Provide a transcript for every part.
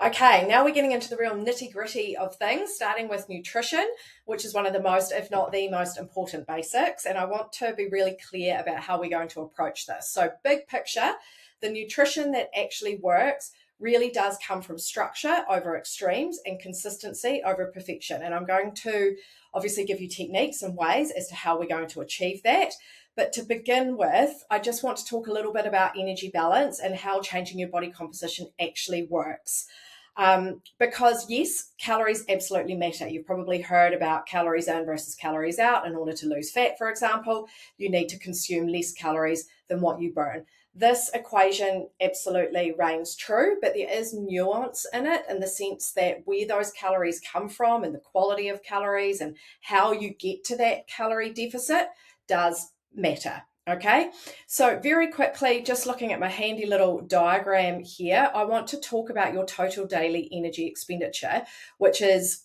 Okay, now we're getting into the real nitty gritty of things, starting with nutrition, which is one of the most, if not the most important basics. And I want to be really clear about how we're going to approach this. So, big picture, the nutrition that actually works really does come from structure over extremes and consistency over perfection. And I'm going to obviously give you techniques and ways as to how we're going to achieve that. But to begin with, I just want to talk a little bit about energy balance and how changing your body composition actually works. Because yes, calories absolutely matter. You've probably heard about calories in versus calories out. In order to lose fat, for example, you need to consume less calories than what you burn. This equation absolutely reigns true, but there is nuance in it in the sense that where those calories come from and the quality of calories and how you get to that calorie deficit does matter. Okay, so very quickly, just looking at my handy little diagram here, I want to talk about your total daily energy expenditure, which is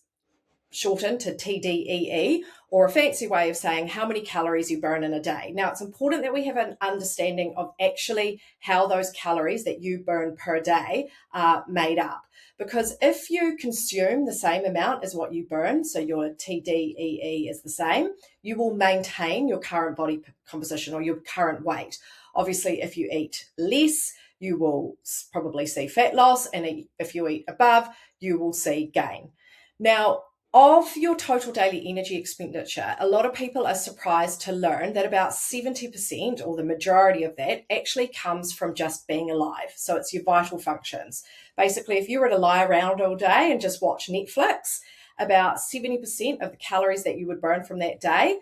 shortened to TDEE, or a fancy way of saying how many calories you burn in a day. Now, it's important that we have an understanding of actually how those calories that you burn per day are made up. Because if you consume the same amount as what you burn, so your TDEE is the same, you will maintain your current body composition or your current weight. Obviously, if you eat less, you will probably see fat loss, and if you eat above, you will see gain. Now, of your total daily energy expenditure, a lot of people are surprised to learn that about 70%, or the majority of that, actually comes from just being alive. So it's your vital functions. Basically, if you were to lie around all day and just watch Netflix, about 70% of the calories that you would burn from that day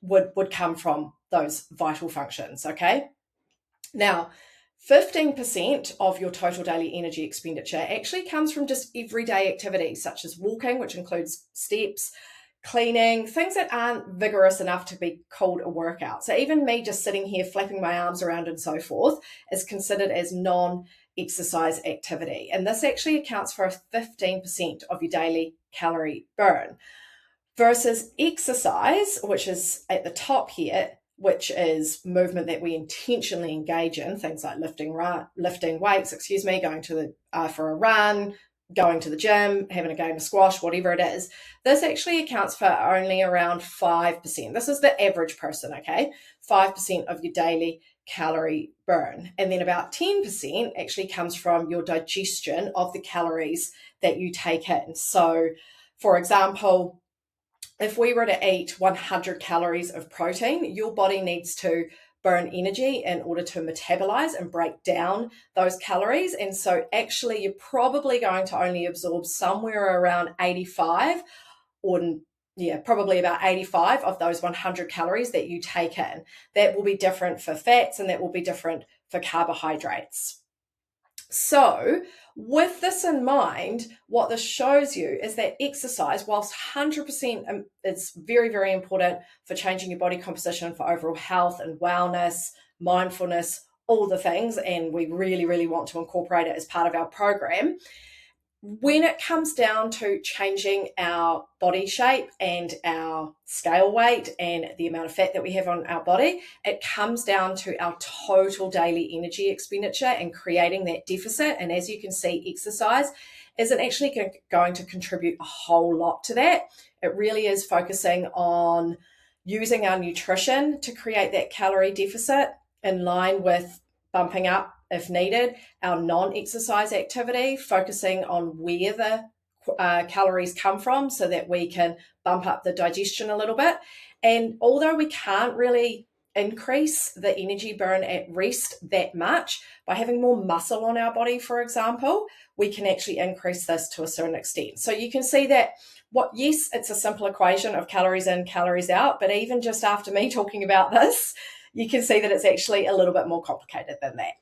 would come from those vital functions, okay? Now, 15% of your total daily energy expenditure actually comes from just everyday activities such as walking, which includes steps, cleaning, things that aren't vigorous enough to be called a workout. So even me just sitting here flapping my arms around and so forth is considered as non-exercise activity. And this actually accounts for 15% of your daily calorie burn versus exercise, which is at the top here, which is movement that we intentionally engage in, things like lifting weights, going to for a run, going to the gym, having a game of squash, whatever it is. This actually accounts for only around 5%. This is the average person, okay? 5% of your daily calorie burn. And then about 10% actually comes from your digestion of the calories that you take in. So, for example, if we were to eat 100 calories of protein, your body needs to burn energy in order to metabolize and break down those calories. And so actually you're probably going to only absorb somewhere around 85 probably about 85 of those 100 calories that you take in. That will be different for fats and that will be different for carbohydrates. So with this in mind, what this shows you is that exercise, whilst 100% is very, very important for changing your body composition, for overall health and wellness, mindfulness, all the things, and we really, really want to incorporate it as part of our program. When it comes down to changing our body shape and our scale weight and the amount of fat that we have on our body, it comes down to our total daily energy expenditure and creating that deficit. And as you can see, exercise isn't actually going to contribute a whole lot to that. It really is focusing on using our nutrition to create that calorie deficit in line with bumping up, if needed, our non-exercise activity, focusing on where the calories come from so that we can bump up the digestion a little bit. And although we can't really increase the energy burn at rest that much, by having more muscle on our body, for example, we can actually increase this to a certain extent. So you can see that yes, it's a simple equation of calories in, calories out, but even just after me talking about this, you can see that it's actually a little bit more complicated than that.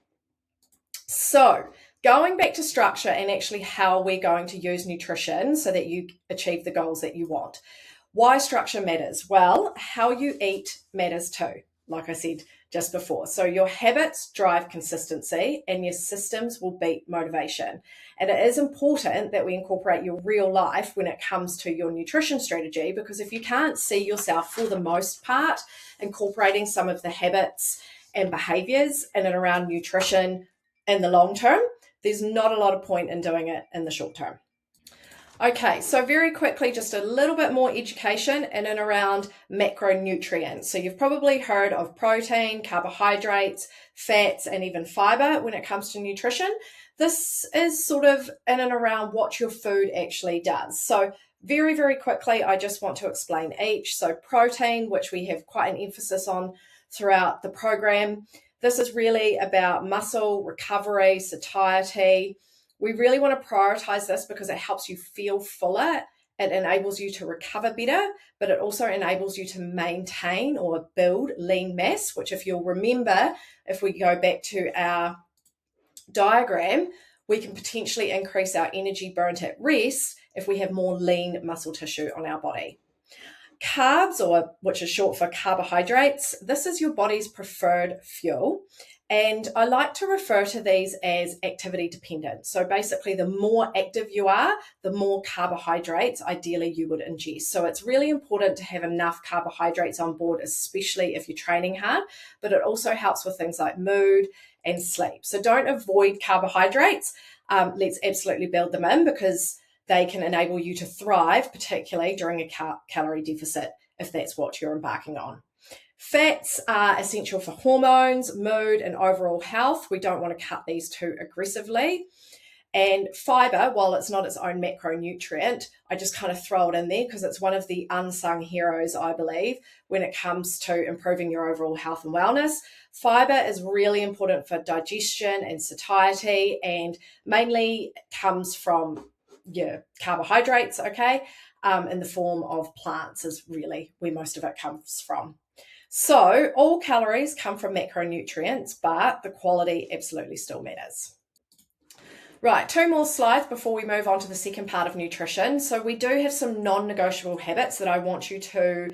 So going back to structure and actually how we're going to use nutrition so that you achieve the goals that you want. Why structure matters? Well, how you eat matters too, like I said just before. So your habits drive consistency and your systems will beat motivation. And it is important that we incorporate your real life when it comes to your nutrition strategy, because if you can't see yourself for the most part incorporating some of the habits and behaviors in and around nutrition in the long term, there's not a lot of point in doing it in the short term. Okay, so very quickly, just a little bit more education in and around macronutrients. So you've probably heard of protein, carbohydrates, fats, and even fiber when it comes to nutrition. This is sort of in and around what your food actually does. So very, very quickly, I just want to explain each. So protein, which we have quite an emphasis on throughout the program. This is really about muscle recovery, satiety. We really want to prioritize this because it helps you feel fuller. It enables you to recover better, but it also enables you to maintain or build lean mass, which if you'll remember, if we go back to our diagram, we can potentially increase our energy burnt at rest if we have more lean muscle tissue on our body. Carbs, or which is short for carbohydrates, this is your body's preferred fuel. And I like to refer to these as activity dependent. So basically, the more active you are, the more carbohydrates ideally you would ingest. So it's really important to have enough carbohydrates on board, especially if you're training hard, but it also helps with things like mood and sleep. So don't avoid carbohydrates. Let's absolutely build them in because they can enable you to thrive, particularly during a calorie deficit, if that's what you're embarking on. Fats are essential for hormones, mood, and overall health. We don't want to cut these too aggressively. And fiber, while it's not its own macronutrient, I just kind of throw it in there because it's one of the unsung heroes, I believe, when it comes to improving your overall health and wellness. Fiber is really important for digestion and satiety, and mainly comes from carbohydrates, okay, in the form of plants is really where most of it comes from. So all calories come from macronutrients, but the quality absolutely still matters. Right, 2 more slides before we move on to the second part of nutrition. So we do have some non-negotiable habits that I want you to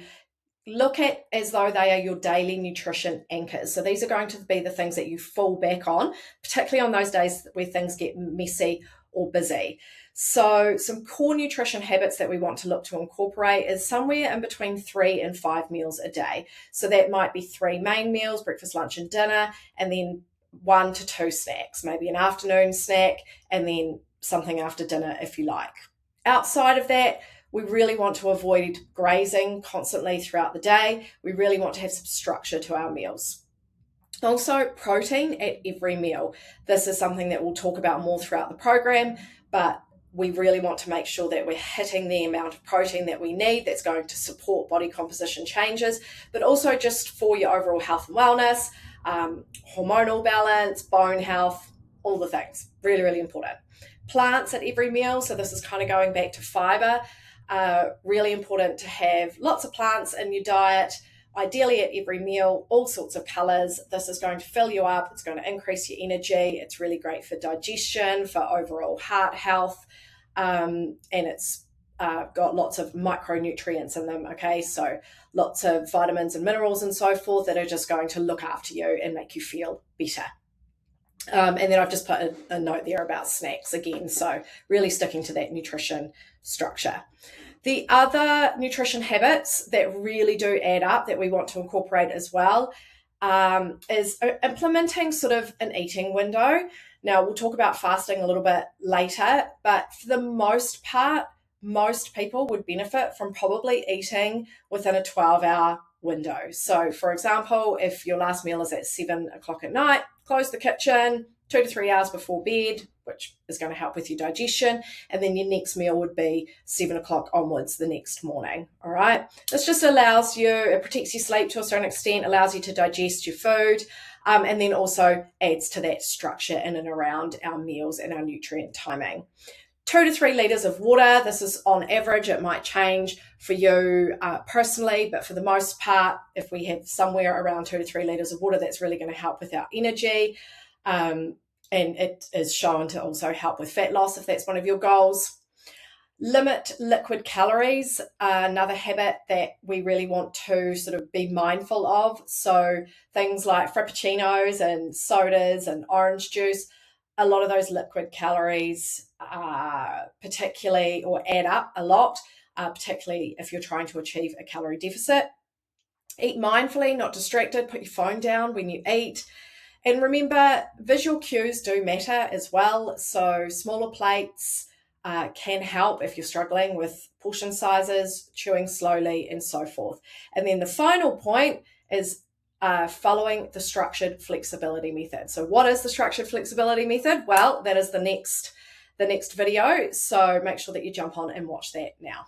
look at as though they are your daily nutrition anchors. So these are going to be the things that you fall back on, particularly on those days where things get messy or busy. So some core nutrition habits that we want to look to incorporate is somewhere in between 3 and 5 meals a day. So that might be 3 main meals, breakfast, lunch, and dinner, and then 1 to 2 snacks, maybe an afternoon snack, and then something after dinner if you like. Outside of that, we really want to avoid grazing constantly throughout the day. We really want to have some structure to our meals. Also, protein at every meal. This is something that we'll talk about more throughout the program, but we really want to make sure that we're hitting the amount of protein that we need that's going to support body composition changes, but also just for your overall health and wellness, hormonal balance, bone health, all the things. Really, really important. Plants at every meal. So this is kind of going back to fiber. Really important to have lots of plants in your diet, ideally at every meal, all sorts of colors. This is going to fill you up. It's going to increase your energy. It's really great for digestion, for overall heart health, and it's got lots of micronutrients in them, okay? So lots of vitamins and minerals and so forth that are just going to look after you and make you feel better. And then I've just put a note there about snacks again, so really sticking to that nutrition structure. The other nutrition habits that really do add up that we want to incorporate as well is implementing sort of an eating window. Now, we'll talk about fasting a little bit later, but for the most part, most people would benefit from probably eating within a 12-hour window. So, for example, if your last meal is at 7 o'clock at night, close the kitchen 2 to 3 hours before bed, which is going to help with your digestion. And then your next meal would be 7 o'clock onwards the next morning. All right. This just allows you, it protects your sleep to a certain extent, allows you to digest your food, and then also adds to that structure in and around our meals and our nutrient timing. 2 to 3 litres of water. This is on average. It might change for you personally, but for the most part, if we have somewhere around 2 to 3 litres of water, that's really going to help with our energy. And it is shown to also help with fat loss if that's one of your goals. Limit liquid calories, another habit that we really want to sort of be mindful of. So things like frappuccinos and sodas and orange juice, a lot of those liquid calories particularly or add up a lot, particularly if you're trying to achieve a calorie deficit. Eat mindfully, not distracted. Put your phone down when you eat. And remember, visual cues do matter as well. So smaller plates can help if you're struggling with portion sizes, chewing slowly, and so forth. And then the final point is following the structured flexibility method. So what is the structured flexibility method? Well, that is the next video. So make sure that you jump on and watch that now.